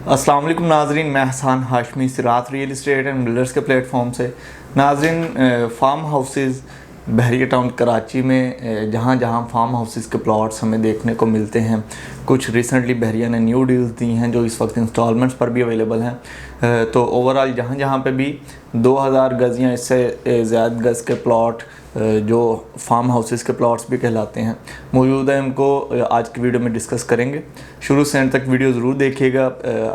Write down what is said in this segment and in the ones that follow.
अस्सलाम वालेकुम नाजरीन, मैं हसन हाशमी सिरात रियल इस्टेट एंड बिल्डर्स के प्लेटफॉर्म से। नाजरीन, फार्म हाउसेस बहरिया टाउन कराची में जहाँ जहाँ फार्म हाउसेस के प्लॉट्स हमें देखने को मिलते हैं, कुछ रिसेंटली बहरिया ने न्यू डील्स दी हैं जो इस वक्त इंस्टॉलमेंट्स पर भी अवेलेबल हैं। तो ओवरऑल जहाँ जहाँ पे भी 2000 गज़ या इससे ज़्यादा गज़ के प्लॉट जो फार्म हाउसेस के प्लॉट्स भी कहलाते हैं मौजूद है, उनको आज की वीडियो में डिस्कस करेंगे। शुरू से एंड तक वीडियो ज़रूर देखिएगा।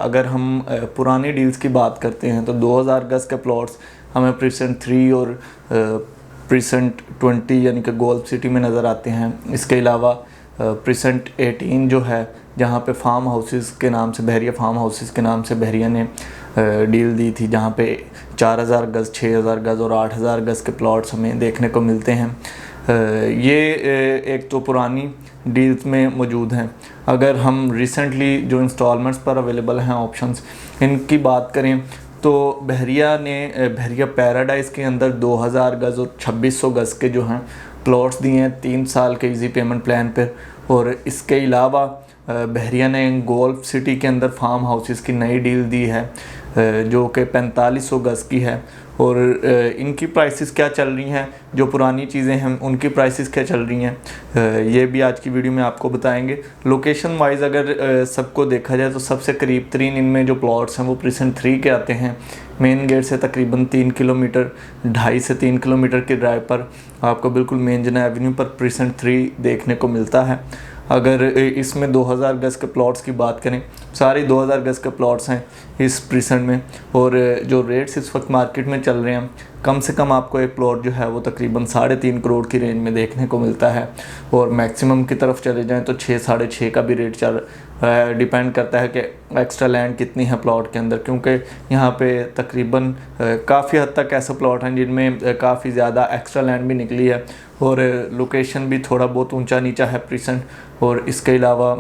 अगर हम पुरानी डील्स की बात करते हैं तो 2000 गज़ के प्लॉट्स हमें प्रीसेंट 3 और प्रीसेंट 20 यानी कि गोल्फ सिटी में नज़र आते हैं। इसके अलावा प्रीसेंट 18 जो है, जहाँ पे फार्म हाउसेस के नाम से बहरिया फार्म हाउसेस के नाम से बहरिया ने डील दी थी, जहाँ पे 4000 गज़, 6000 गज़ और 8000 गज़ के प्लॉट्स हमें देखने को मिलते हैं। ये एक तो पुरानी डील्स में मौजूद हैं। अगर हम रिसेंटली जो इंस्टॉलमेंट्स पर अवेलेबल हैं ऑप्शंस, इनकी बात करें तो बहरिया ने बहरिया पैराडाइज़ के अंदर 2000 गज़ और 2600 गज़ के जो हैं प्लॉट्स दिए हैं 3 साल के इजी पेमेंट प्लान पर। और इसके अलावा बहरिया ने गोल्फ सिटी के अंदर फार्म हाउसेस की नई डील दी है जो कि 4500 गज़ की है। और इनकी प्राइसेस क्या चल रही हैं, जो पुरानी चीज़ें हैं उनकी प्राइसेस क्या चल रही हैं, ये भी आज की वीडियो में आपको बताएंगे। लोकेशन वाइज अगर सबको देखा जाए तो सबसे करीब तरीन इनमें जो प्लॉट्स हैं वो प्रीसेंट 3 के आते हैं। मेन गेट से तकरीबन 3 किलोमीटर, 2.5 से 3 किलोमीटर की ड्राइव पर आपको बिल्कुल मेन जना एवेन्यू पर प्रीसेंट 3 देखने को मिलता है। अगर इसमें 2000 गज़ के प्लॉट्स की बात करें, सारे 2000 गज़ के प्लॉट्स हैं इस प्रीसेंट में। और जो रेट्स इस वक्त मार्केट में चल रहे हैं, कम से कम आपको एक प्लॉट जो है वो तकरीबन 3.5 करोड़ की रेंज में देखने को मिलता है। और मैक्सिमम की तरफ चले जाएं तो 6-6.5 का भी रेट चल रहा है। डिपेंड करता है कि एक्स्ट्रा लैंड कितनी है प्लॉट के अंदर, क्योंकि यहाँ पे तकरीबन काफ़ी हद तक ऐसे प्लॉट हैं जिनमें काफ़ी ज़्यादा एक्स्ट्रा लैंड भी निकली है और लोकेशन भी थोड़ा बहुत ऊंचा नीचा है प्रीसेंट। और इसके अलावा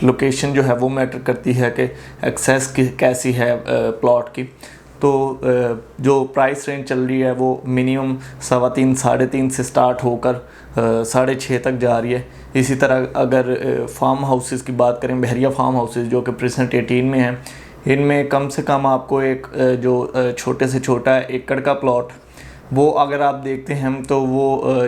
लोकेशन जो है वो मैटर करती है कि एक्सेस कैसी है प्लॉट की। तो जो प्राइस रेंज चल रही है वो मिनिमम 3.25 3.5 से स्टार्ट होकर 6.5 तक जा रही है। इसी तरह अगर फार्म हाउसेस की बात करें, बहरिया फार्म हाउसेस जो कि प्रीसेंट 18 में हैं, इनमें कम से कम आपको एक जो छोटे से छोटा एकड़ का प्लॉट वो अगर आप देखते हैं तो वो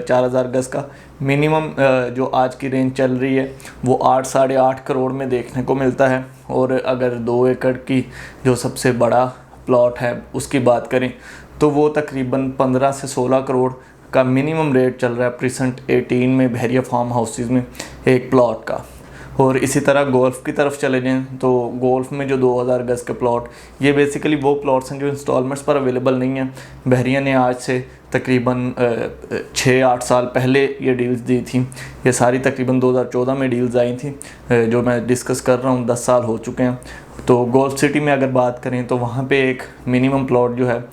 4000 गज़ का मिनिमम जो आज की रेंज चल रही है वो 8-8.5 करोड़ में देखने को मिलता है। और अगर 2 एकड़ की जो सबसे बड़ा प्लॉट है उसकी बात करें तो वो तकरीबन 15 से 16 करोड़ का मिनिमम रेट चल रहा है प्रीसेंट 18 में बहरिया फार्म हाउसेस में एक प्लॉट का। और इसी तरह गोल्फ़ की तरफ चले जाएं तो गोल्फ़ में जो 2000 गज़ के प्लॉट, ये बेसिकली वो प्लॉट्स हैं जो इंस्टॉलमेंट्स पर अवेलेबल नहीं हैं। बहरिया ने आज से तकरीबन 6-8 साल पहले ये डील्स दी थी। ये सारी तकरीबन 2014 में डील्स आई थी जो मैं डिस्कस कर रहा हूँ, 10 साल हो चुके हैं। तो गोल्फ सिटी में अगर बात करें तो वहाँ पे एक मिनिमम प्लॉट जो है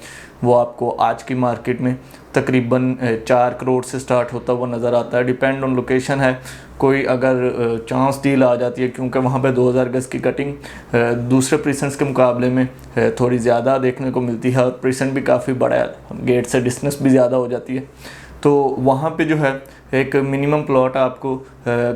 वो आपको आज की मार्केट में तकरीबन 4 करोड़ से स्टार्ट होता हुआ नज़र आता है। डिपेंड ऑन लोकेशन है, कोई अगर चांस डील आ जाती है क्योंकि वहाँ पे 2000 गज़ की कटिंग दूसरे प्रीसेंट्स के मुकाबले में थोड़ी ज़्यादा देखने को मिलती है और प्रीसेंट भी काफ़ी बड़ा है, गेट से डिस्टेंस भी ज़्यादा हो जाती है। तो वहाँ पे जो है एक मिनिमम प्लॉट आपको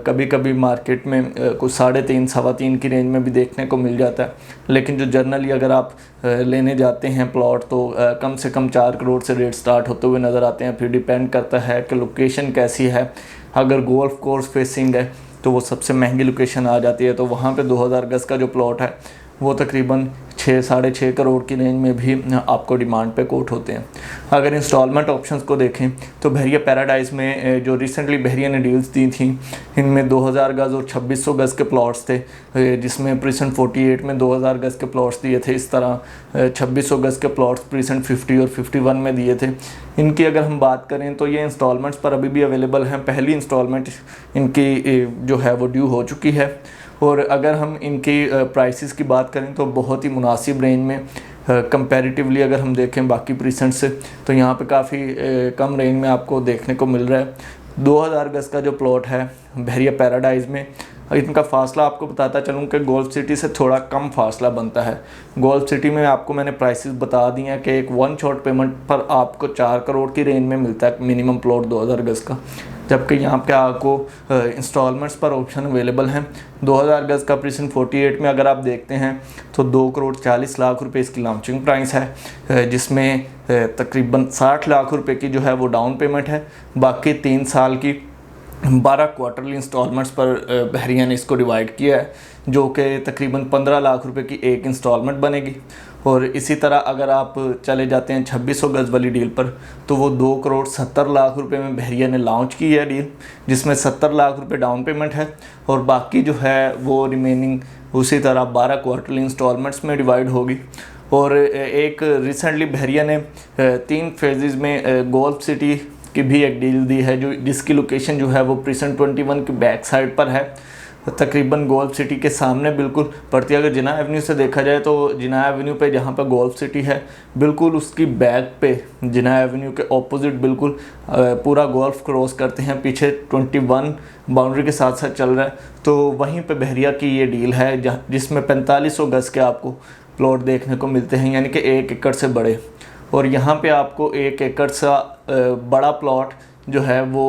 कभी कभी मार्केट में कुछ 3.5-3.25 की रेंज में भी देखने को मिल जाता है। लेकिन जो जनरली अगर आप लेने जाते हैं प्लॉट तो कम से कम 4 करोड़ से रेट स्टार्ट होते हुए नज़र आते हैं। फिर डिपेंड करता है कि लोकेशन कैसी है। अगर गोल्फ कोर्स फेसिंग है तो वो सबसे महंगी लोकेशन आ जाती है, तो वहाँ पे 2000 गज़ का जो प्लॉट है वो तकरीबन 6-6.5 करोड़ की रेंज में भी आपको डिमांड पे कोट होते हैं। अगर इंस्टॉलमेंट ऑप्शंस को देखें तो बहरिया पैराडाइज़ में जो रिसेंटली बहरिया ने डील्स दी थी, इनमें 2000 गज़ और 2600 गज़ के प्लॉट्स थे, जिसमें प्रीसेंट 48 में 2000 गज़ के प्लॉट्स दिए थे। इस तरह 2600 गज़ के प्लॉट्स प्रीसेंट 50 और 51 में दिए थे। इनकी अगर हम बात करें तो ये इंस्टॉलमेंट्स पर अभी भी अवेलेबल हैं। पहली इंस्टॉलमेंट इनकी जो है वो ड्यू हो चुकी है। और अगर हम इनकी प्राइसेस की बात करें तो बहुत ही मुनासिब रेंज में कंपैरेटिवली अगर हम देखें बाकी प्रीसेंट से, तो यहाँ पे काफ़ी कम रेंज में आपको देखने को मिल रहा है। 2000 गज़ का जो प्लॉट है बहरिया पैराडाइज़ में, इनका फासला आपको बताता चलूँ कि गोल्फ सिटी से थोड़ा कम फासला बनता है। गोल्फ सिटी में आपको मैंने प्राइसेस बता दी हैं कि एक 1 शॉट पेमेंट पर आपको 4 करोड़ की रेंज में मिलता है मिनिमम प्लॉट 2000 गज़ का। जबकि यहाँ पे आपको इंस्टॉलमेंट्स पर ऑप्शन अवेलेबल हैं। 2000 गज़ का प्रीसेंट 48 में अगर आप देखते हैं तो 2,40,00,000 रुपये इसकी लॉन्चिंग प्राइस है, जिसमें तकरीबन 60 लाख रुपए की जो है वो डाउन पेमेंट है। बाकी 3 साल की 12 क्वार्टरली इंस्टॉलमेंट्स पर बहरिया ने इसको डिवाइड किया है, जो कि तकरीबन 15 लाख रुपए की एक इंस्टॉलमेंट बनेगी। और इसी तरह अगर आप चले जाते हैं 2600 गज़ वाली डील पर, तो वो 2,70,00,000 रुपये में बहरिया ने लॉन्च की है डील, जिसमें 70 लाख रुपए डाउन पेमेंट है और बाकी जो है वो रिमेनिंग उसी तरह 12 क्वार्टरली इंस्टॉलमेंट्स में डिवाइड होगी। और एक रिसेंटली बहरिया ने 3 फेजेज़ में गोल्फ सिटी की भी एक डील दी है, जो जिसकी लोकेशन जो है वो प्रीसेंट 21 की बैक साइड पर है, तकरीबन गोल्फ सिटी के सामने बिल्कुल पड़ती है। अगर जिना एवेन्यू से देखा जाए तो जिना एवेन्यू पे जहाँ पर गोल्फ सिटी है बिल्कुल उसकी बैक पे जिना एवेन्यू के ऑपोजिट बिल्कुल पूरा गोल्फ क्रॉस करते हैं, पीछे 21 बाउंड्री के साथ साथ चल रहा है। तो वहीं पे बहरिया की ये डील है जिसमें 4500 गज़ के आपको प्लॉट देखने को मिलते हैं, यानी कि 1 एकड़ से बड़े। और यहाँ पे आपको 1 एकड़ सा बड़ा प्लॉट जो है वो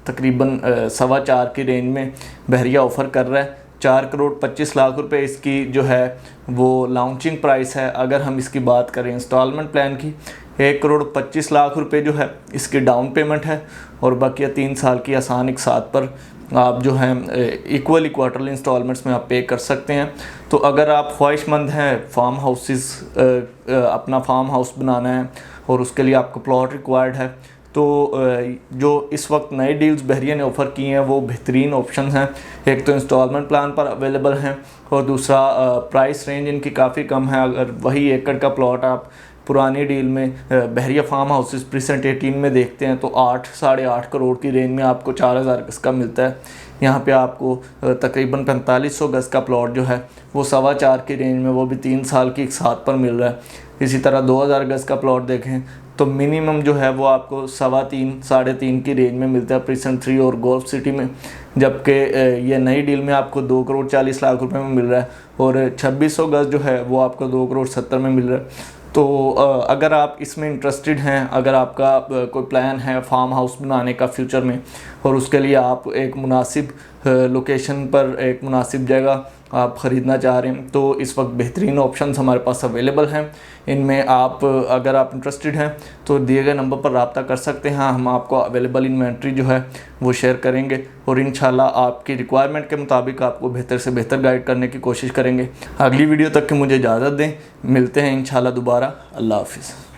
तकरीबन 4.25 की रेंज में बहरिया ऑफ़र कर रहा है। 4,25,00,000 रुपये इसकी जो है वो लॉन्चिंग प्राइस है। अगर हम इसकी बात करें इंस्टॉलमेंट प्लान की, 1,25,00,000 रुपये जो है इसकी डाउन पेमेंट है और बाकी 3 साल की आसान एक साथ पर आप जो हैं इक्वली क्वार्टरली इंस्टॉलमेंट्स में आप पे कर सकते हैं। तो अगर आप ख्वाहिशमंद हैं फार्म हाउसेस अपना फार्म हाउस बनाना है और उसके लिए आपको प्लॉट रिक्वायर्ड है, तो जो इस वक्त नए डील्स बहरिया ने ऑफ़र की हैं वो बेहतरीन ऑप्शन हैं। एक तो इंस्टॉलमेंट प्लान पर अवेलेबल हैं और दूसरा प्राइस रेंज इनकी काफ़ी कम है। अगर वही एकड़ का प्लॉट आप पुरानी डील में बहरिया फार्म हाउसेस प्रीसेंट 18 में देखते हैं तो 8 साढ़े 8 करोड़ की रेंज में आपको 4,000 गज़ का मिलता है। यहाँ पे आपको तकरीबन 4500 गज़ का प्लॉट जो है वो 4.25 की रेंज में, वो भी 3 साल की एक साथ पर मिल रहा है। इसी तरह 2000 गज़ का प्लॉट देखें तो मिनिमम जो है वो आपको 3.25 साढ़े 3 की रेंज में मिलता है प्रीसेंट 3 और गोल्फ सिटी में, जबकि ये नई डील में आपको 2,40,00,000 रुपये में मिल रहा है और 2600 गज़ जो है वो आपको 2,70,00,000 में मिल रहा है। तो अगर आप इसमें इंटरेस्टेड हैं, अगर आपका कोई प्लान है फार्म हाउस बनाने का फ्यूचर में और उसके लिए आप एक मुनासिब लोकेशन पर एक मुनासिब जगह आप ख़रीदना चाह रहे हैं, तो इस वक्त बेहतरीन ऑप्शंस हमारे पास अवेलेबल हैं। इनमें आप अगर आप इंटरेस्टेड हैं तो दिए गए नंबर पर रब्ता कर सकते हैं। हम आपको अवेलेबल इन्वेंट्री जो है वो शेयर करेंगे और इंशाल्लाह आपकी रिक्वायरमेंट के मुताबिक आपको बेहतर से बेहतर गाइड करने की कोशिश करेंगे। अगली वीडियो तक की मुझे इजाज़त दें, मिलते हैं इंशाल्लाह दोबारा। अल्लाह हाफिज़।